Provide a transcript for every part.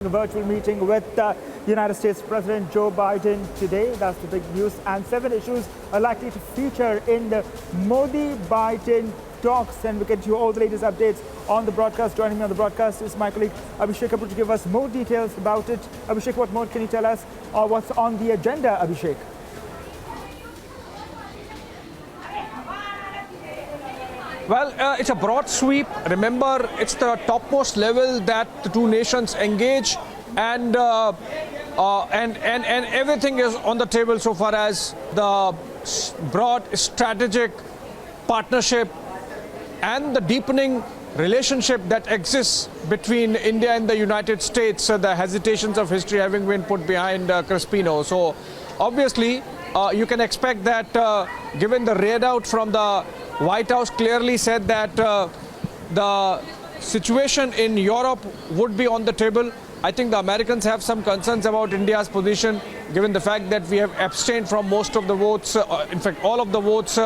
A virtual meeting with United States President Joe Biden today. That's the big news. And 7 issues are likely to feature in the Modi-Biden talks. And we'll get you all the latest updates on the broadcast. Joining me on the broadcast is my colleague Abhishek Kapoor to give us more details about it. Abhishek, what more can you tell us? What's on the agenda, Abhishek? Well, it's a broad sweep. Remember, it's the topmost level that the two nations engage, and everything is on the table so far as the broad strategic partnership and the deepening relationship that exists between India and the United States. The hesitations of history having been put behind Crispino. So, obviously, you can expect that, given the readout from the White House clearly said that the situation in Europe would be on the table. I think the Americans have some concerns about India's position, given the fact that we have abstained from most of the votes, in fact all of the votes,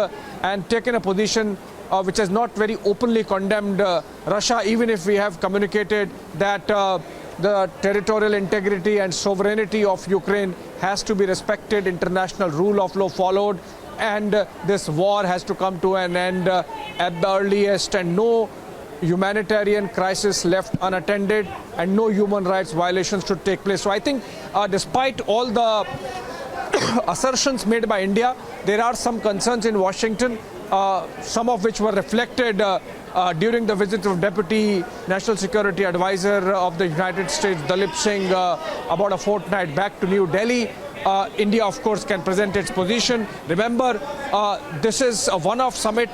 and taken a position which has not very openly condemned Russia, even if we have communicated that the territorial integrity and sovereignty of Ukraine has to be respected, international rule of law followed, and this war has to come to an end at the earliest, and no humanitarian crisis left unattended, and no human rights violations should take place. So I think despite all the assertions made by India, there are some concerns in Washington, some of which were reflected during the visit of Deputy National Security Advisor of the United States, Dalip Singh, about a fortnight back to New Delhi. India, of course, can present its position. Remember, this is a one-off summit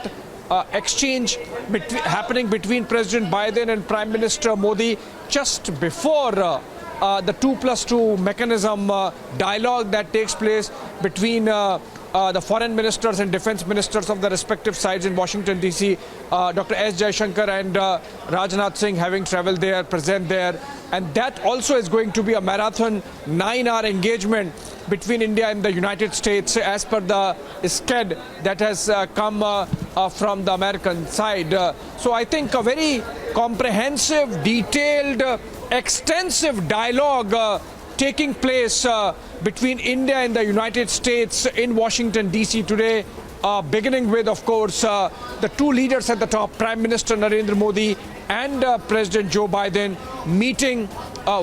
exchange happening between President Biden and Prime Minister Modi just before the 2+2 mechanism dialogue that takes place between the foreign ministers and defense ministers of the respective sides in Washington, D.C., Dr. S. Jaishankar and Rajnath Singh having traveled there, present there. And that also is going to be a marathon 9-hour engagement between India and the United States as per the sched that has come from the American side. So I think a very comprehensive, detailed, extensive dialogue taking place between India and the United States in Washington, D.C. today, beginning with, of course, the two leaders at the top, Prime Minister Narendra Modi and President Joe Biden, meeting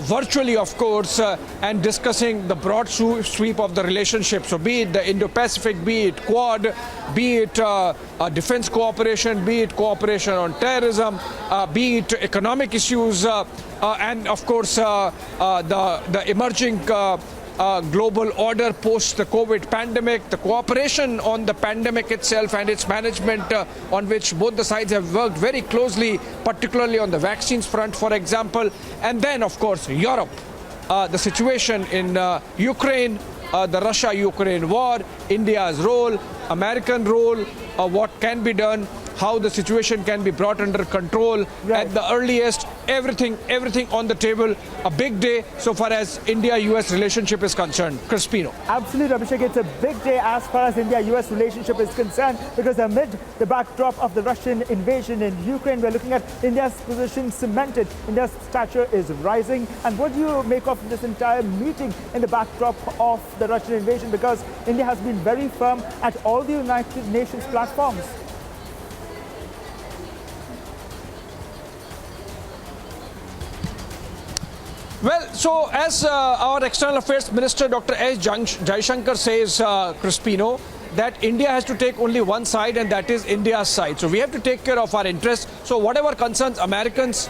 virtually, of course, and discussing the broad sweep of the relationship. So be it the Indo-Pacific, be it Quad, be it defense cooperation, be it cooperation on terrorism, be it economic issues, and of course the emerging global order post the COVID pandemic, the cooperation on the pandemic itself and its management, on which both the sides have worked very closely, particularly on the vaccines front, for example. And then, of course, Europe, the situation in Ukraine, the Russia-Ukraine war, India's role, American role, what can be done, how the situation can be brought under control at the earliest, everything on the table. A big day so far as India-US relationship is concerned. Crispino. Absolutely, Abhishek. It's a big day as far as India-US relationship is concerned, because amid the backdrop of the Russian invasion in Ukraine, we're looking at India's position cemented. India's stature is rising. And what do you make of this entire meeting in the backdrop of the Russian invasion? Because India has been very firm at all the United Nations platforms. Well, so as our External Affairs Minister Dr. S. Jaishankar says, Crispino, that India has to take only one side, and that is India's side. So we have to take care of our interests. So whatever concerns Americans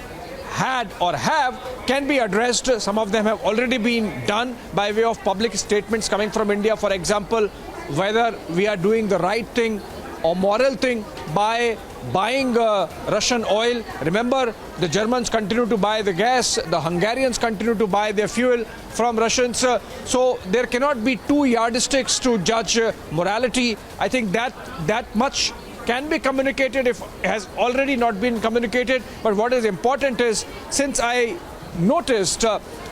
had or have can be addressed. Some of them have already been done by way of public statements coming from India. For example, whether we are doing the right thing or moral thing by buying Russian oil. Remember, the Germans continue to buy the gas, the Hungarians continue to buy their fuel from Russians. So there cannot be two yardsticks to judge morality. I think that much can be communicated if it has already not been communicated. But what is important is, since I noticed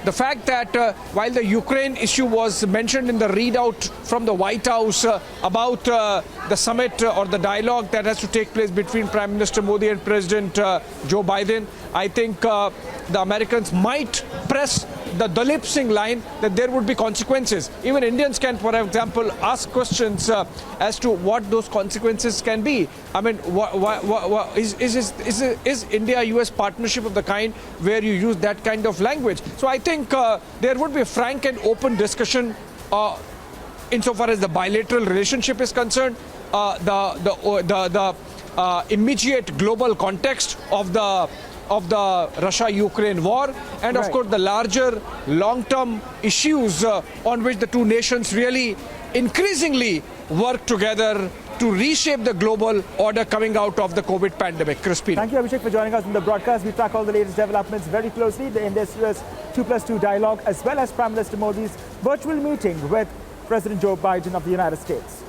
the fact that while the Ukraine issue was mentioned in the readout from the White House about the summit or the dialogue that has to take place between Prime Minister Modi and President Joe Biden, I think the Americans might press the Dalip Singh line that there would be consequences. Even Indians can, for example, ask questions as to what those consequences can be. I mean, is India-US partnership of the kind where you use that kind of language? So I think there would be a frank and open discussion insofar as the bilateral relationship is concerned, the immediate global context of the Russia-Ukraine war, and of course the larger long-term issues on which the two nations really increasingly work together to reshape the global order coming out of the COVID pandemic. Crispin. Thank you, Abhishek, for joining us in the broadcast. We track all the latest developments very closely, the India-US 2+2 dialogue, as well as Prime Minister Modi's virtual meeting with President Joe Biden of the United States.